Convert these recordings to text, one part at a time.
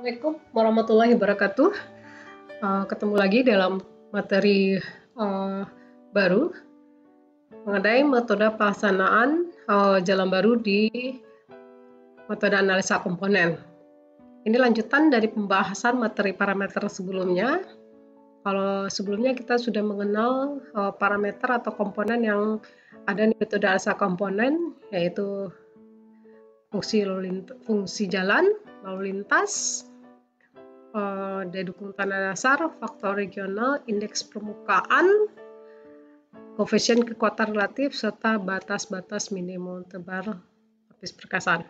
Assalamualaikum warahmatullahi wabarakatuh. Ketemu lagi dalam materi baru mengenai metode pelaksanaan jalan baru di metode analisa komponen. Ini lanjutan dari pembahasan materi parameter sebelumnya. Kalau sebelumnya kita sudah mengenal parameter atau komponen yang ada di metode analisa komponen, yaitu fungsi jalan, lalu lintas, daya dukung tanah dasar, faktor regional, indeks permukaan, koefisien kekuatan relatif, serta batas-batas minimum tebal lapis perkasan.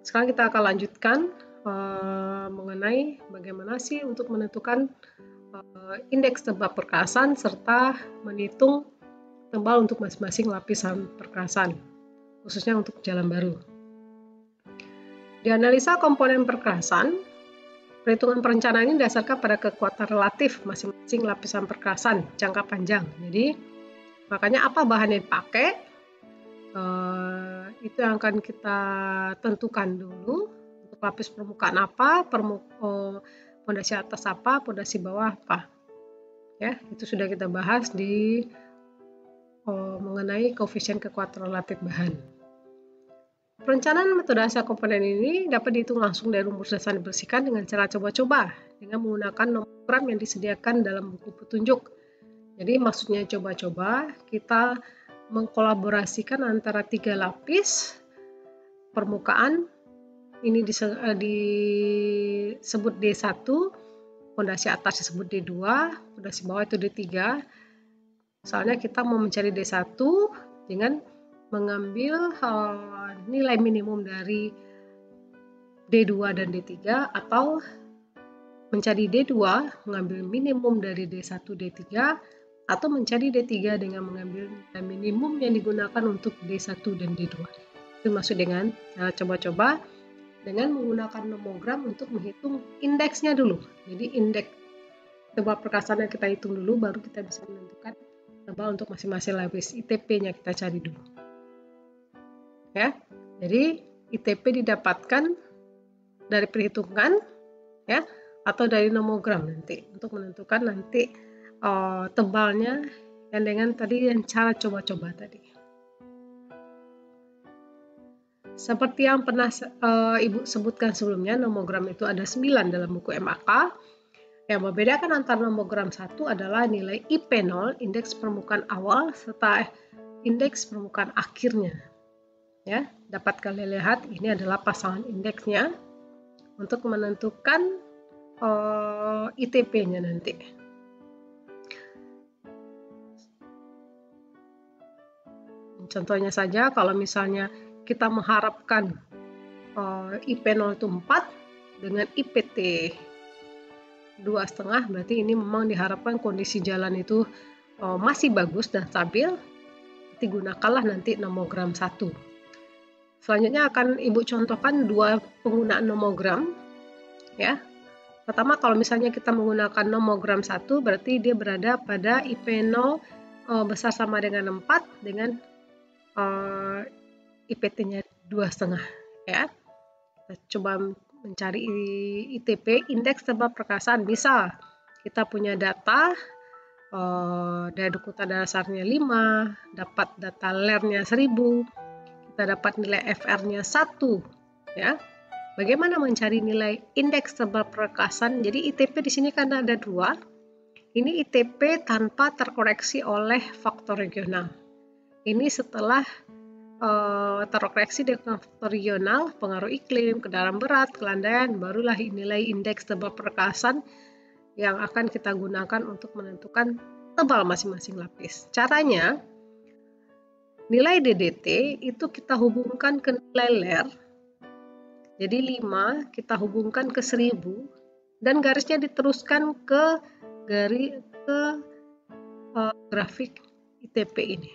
Sekarang kita akan lanjutkan mengenai bagaimana sih untuk menentukan indeks tebal perkasan serta menghitung tebal untuk masing-masing lapisan perkasan, khususnya untuk jalan baru. Di analisa komponen perkasan, perhitungan perencanaan ini didasarkan pada kekuatan relatif masing-masing lapisan perkasan jangka panjang. Jadi, makanya apa bahan yang dipakai, itu yang akan kita tentukan dulu. Untuk lapis permukaan apa, pondasi atas apa, pondasi bawah apa. Ya, itu sudah kita bahas di mengenai koefisien kekuatan relatif bahan. Perencanaan metode analisa komponen ini dapat dihitung langsung dari rumus dasar dibersihkan dengan cara coba-coba dengan menggunakan nomogram yang disediakan dalam buku petunjuk. Jadi maksudnya coba-coba, kita mengkolaborasikan antara 3 lapis permukaan, ini disebut D1, pondasi atas disebut D2, pondasi bawah itu D3. Soalnya kita mau mencari D1 dengan mengambil nilai minimum dari D2 dan D3, atau mencari D2 mengambil minimum dari D1, D3, atau mencari D3 dengan mengambil nilai minimum yang digunakan untuk D1 dan D2. Itu maksud dengan coba-coba dengan menggunakan nomogram untuk menghitung indeksnya dulu. Jadi indeks tebal perkasan yang kita hitung dulu, baru kita bisa menentukan tebal untuk masing-masing lapis. ITP-nya kita cari dulu. Ya, jadi ITP didapatkan dari perhitungan, ya, atau dari nomogram nanti untuk menentukan nanti tebalnya yang dengan tadi yang cara coba-coba tadi. Seperti yang pernah Ibu sebutkan sebelumnya, nomogram itu ada 9 dalam buku MAK. Yang membedakan antara nomogram 1 adalah nilai IP0, indeks permukaan awal, serta indeks permukaan akhirnya. Ya, dapat kalian lihat ini adalah pasangan indeksnya untuk menentukan ITP-nya nanti. Contohnya saja, kalau misalnya kita mengharapkan IP0 itu 4 dengan IPT 2,5, berarti ini memang diharapkan kondisi jalan itu masih bagus dan stabil. Digunakanlah nanti nomogram 1. Selanjutnya akan Ibu contohkan 2 penggunaan nomogram. Ya. Pertama, kalau misalnya kita menggunakan nomogram 1, berarti dia berada pada IP0 besar sama dengan 4 dengan IPT-nya 2,5. Ya. Kita coba mencari ITP, indeks tebal perkasan. Bisa kita punya data daya dukung tanah dasarnya 5, dapat data LER-nya 1000, kita dapat nilai FR-nya 1, ya. Bagaimana mencari nilai indeks tebal perkasan? Jadi ITP di sini kan ada 2. Ini ITP tanpa terkoreksi oleh faktor regional. Ini setelah terkoreksi dengan faktor regional, pengaruh iklim, kendaraan berat, kelandaian, barulah nilai indeks tebal perkasan yang akan kita gunakan untuk menentukan tebal masing-masing lapis. Caranya, nilai DDT itu kita hubungkan ke nilai LER. Jadi 5 kita hubungkan ke 1000 dan garisnya diteruskan ke grafik ITP ini.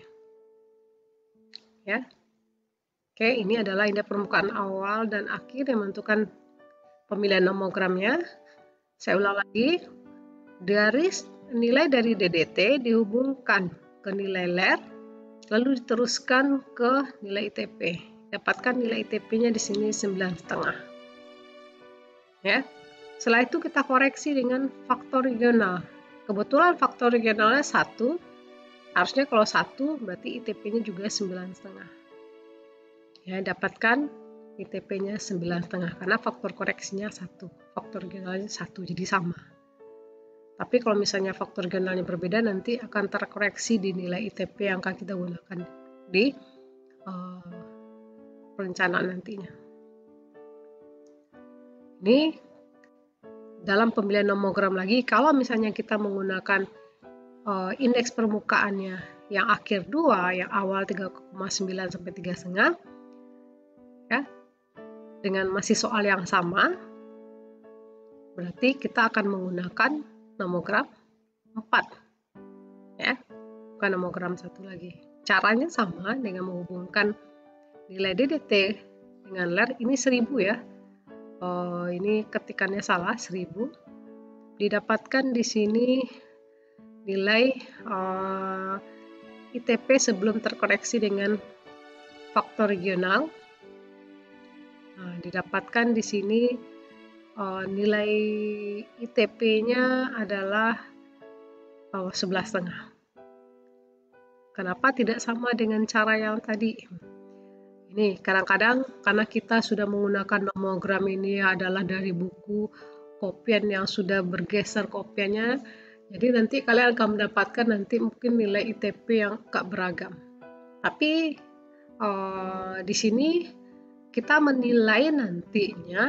Ya. Oke, ini adalah indeks permukaan awal dan akhir yang menentukan pemilihan nomogramnya. Saya ulang lagi. Nilai dari DDT dihubungkan ke nilai LER, lalu diteruskan ke nilai ITP. Dapatkan nilai ITP-nya di sini 9,5. Ya. Setelah itu kita koreksi dengan faktor regional. Kebetulan faktor regionalnya 1, harusnya kalau 1 berarti ITP-nya juga 9,5. Ya, dapatkan ITP-nya 9,5 karena faktor koreksinya 1, faktor regionalnya 1, jadi sama. Tapi kalau misalnya faktor regionalnya berbeda, nanti akan terkoreksi di nilai ITP yang akan kita gunakan di perencanaan nantinya. Ini dalam pemilihan nomogram lagi, kalau misalnya kita menggunakan indeks permukaannya yang akhir 2, yang awal 3,9 sampai 3,5, ya, dengan masih soal yang sama, berarti kita akan menggunakan nomogram 4, ya, bukan nomogram 1 lagi. Caranya sama dengan menghubungkan nilai DDT dengan LER. Ini 1000 ya. Ini ketikannya salah, 1000. Didapatkan di sini nilai ITP sebelum terkoreksi dengan faktor regional. Nah, didapatkan di sini nilai ITP-nya adalah 11,5. Kenapa tidak sama dengan cara yang tadi? Ini kadang-kadang karena kita sudah menggunakan nomogram ini adalah dari buku kopian yang sudah bergeser kopiannya, jadi nanti kalian akan mendapatkan nanti mungkin nilai ITP yang agak beragam. Tapi di sini kita menilai nantinya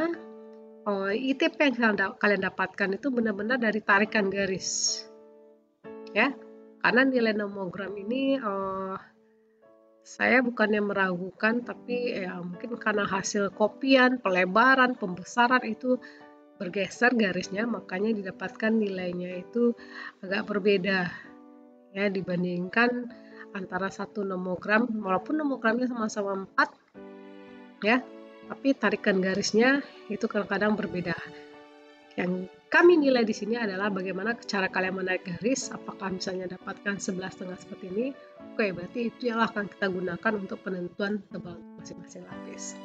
ITP yang kalian dapatkan itu benar-benar dari tarikan garis, ya. Karena nilai nomogram ini saya bukannya meragukan, tapi ya mungkin karena hasil kopian, pelebaran, pembesaran itu bergeser garisnya, makanya didapatkan nilainya itu agak berbeda ya dibandingkan antara satu nomogram, walaupun nomogramnya sama-sama 4 ya, tapi tarikan garisnya itu kadang-kadang berbeda. Yang kami nilai di sini adalah bagaimana cara kalian menarik garis, apakah misalnya dapatkan 11,5 seperti ini. Oke, berarti itu yang akan kita gunakan untuk penentuan tebal masing-masing lapis.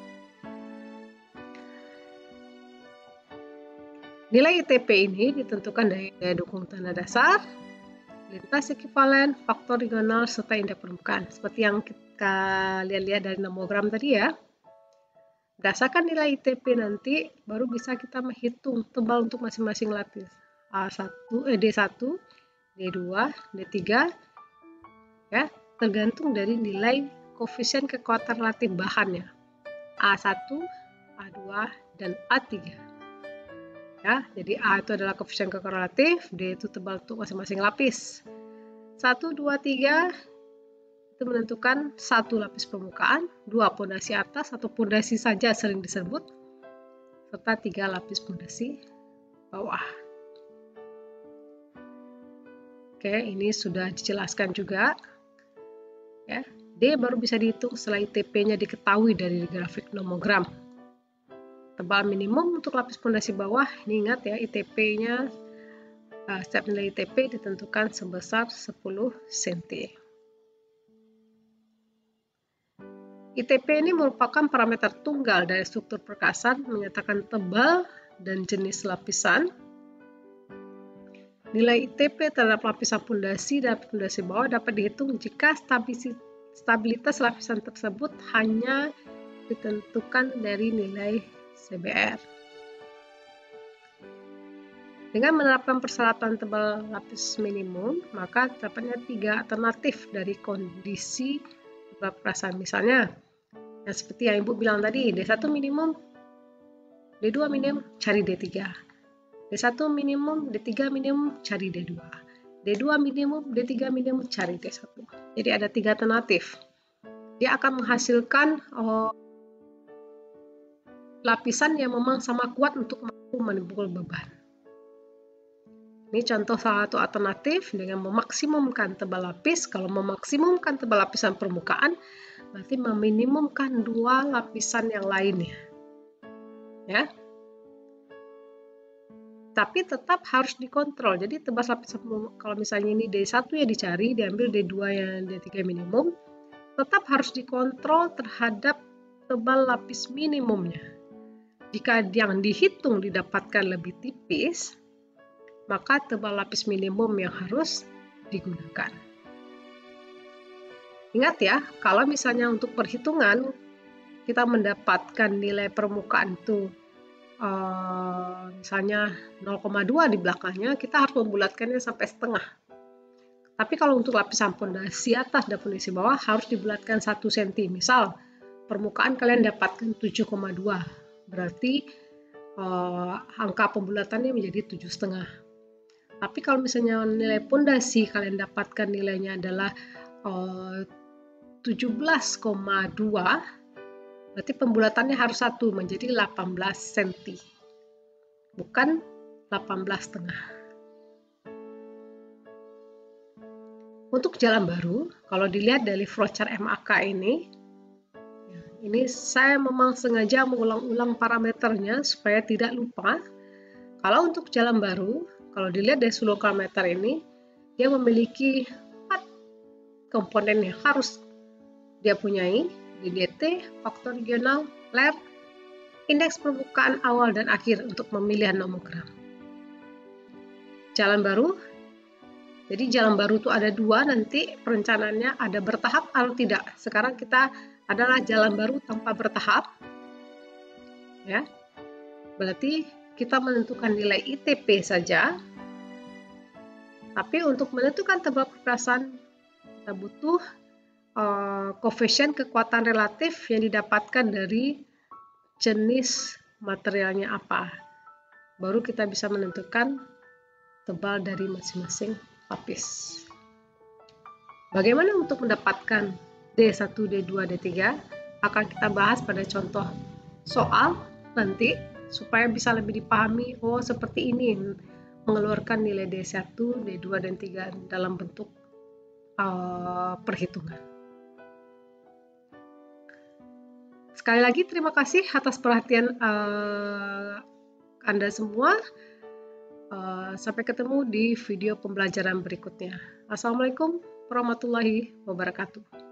Nilai ITP ini ditentukan dari daya dukung tanda dasar, lintas ekivalen, faktor regional, serta indeks permukaan. Seperti yang kita lihat dari nomogram tadi ya. Berdasarkan nilai ITP nanti, baru bisa kita menghitung tebal untuk masing-masing lapis. D1, D2, D3, ya, tergantung dari nilai koefisien kekuatan relatif bahannya. A1, A2, dan A3. Ya, jadi A itu adalah koefisien kekuatan relatif, D itu tebal untuk masing-masing lapis. 1, 2, 3 itu menentukan 1 lapis permukaan, 2 pondasi atas atau pondasi saja sering disebut, serta 3 lapis pondasi bawah. Oke, ini sudah dijelaskan juga. Ya, D baru bisa dihitung setelah ITP-nya diketahui dari grafik nomogram. Tebal minimum untuk lapis pondasi bawah, ini ingat ya, ITP-nya, setiap nilai ITP ditentukan sebesar 10 cm. ITP ini merupakan parameter tunggal dari struktur perkasan, menyatakan tebal dan jenis lapisan. Nilai ITP terhadap lapisan pondasi dan pondasi bawah dapat dihitung jika stabilitas lapisan tersebut hanya ditentukan dari nilai CBR. Dengan menerapkan persyaratan tebal lapis minimum, maka dapatnya 3 alternatif dari kondisi tebal perkasan. Misalnya, yang seperti yang Ibu bilang tadi, D1 minimum, D2 minimum, cari D3. D1 minimum, D3 minimum, cari D2. D2 minimum, D3 minimum, cari D1. Jadi ada 3 alternatif. Dia akan menghasilkan lapisan yang memang sama kuat untuk mampu memikul beban. Ini contoh salah satu alternatif dengan memaksimumkan tebal lapis. Kalau memaksimumkan tebal lapisan permukaan, berarti meminimumkan 2 lapisan yang lainnya. Ya. Tapi tetap harus dikontrol. Jadi tebal lapisan, kalau misalnya ini D1 ya dicari, diambil D2 yang D3 minimum, tetap harus dikontrol terhadap tebal lapis minimumnya. Jika yang dihitung didapatkan lebih tipis, maka tebal lapis minimum yang harus digunakan. Ingat ya, kalau misalnya untuk perhitungan kita mendapatkan nilai permukaan itu misalnya 0,2 di belakangnya, kita harus membulatkannya sampai setengah. Tapi kalau untuk lapisan pondasi atas dan pondasi bawah harus dibulatkan 1 cm. Misal permukaan kalian dapatkan 7,2, berarti angka pembulatannya menjadi 7,5. Tapi kalau misalnya nilai pondasi kalian dapatkan nilainya adalah 17,2, berarti pembulatannya harus 1 menjadi 18 cm, bukan 18,5. Untuk jalan baru, kalau dilihat dari flowchart MAK ini saya memang sengaja mengulang-ulang parameternya supaya tidak lupa. Kalau untuk jalan baru, kalau dilihat dari seluruh parameter ini, dia memiliki 4 komponen yang harus dia punyai: DDT, faktor regional, LER, indeks permukaan awal dan akhir untuk pemilihan nomogram. Jalan baru, jadi jalan baru itu ada 2, nanti perencanaannya ada bertahap atau tidak. Sekarang kita adalah jalan baru tanpa bertahap, ya. Berarti kita menentukan nilai ITP saja. Tapi untuk menentukan tebal perperasan, kita butuh koefisien kekuatan relatif yang didapatkan dari jenis materialnya apa. Baru kita bisa menentukan tebal dari masing-masing lapis. Bagaimana untuk mendapatkan D1, D2, D3 akan kita bahas pada contoh soal nanti supaya bisa lebih dipahami. Oh, seperti ini mengeluarkan nilai D1, D2, dan D3 dalam bentuk perhitungan. Sekali lagi terima kasih atas perhatian Anda semua. Sampai ketemu di video pembelajaran berikutnya. Assalamualaikum warahmatullahi wabarakatuh.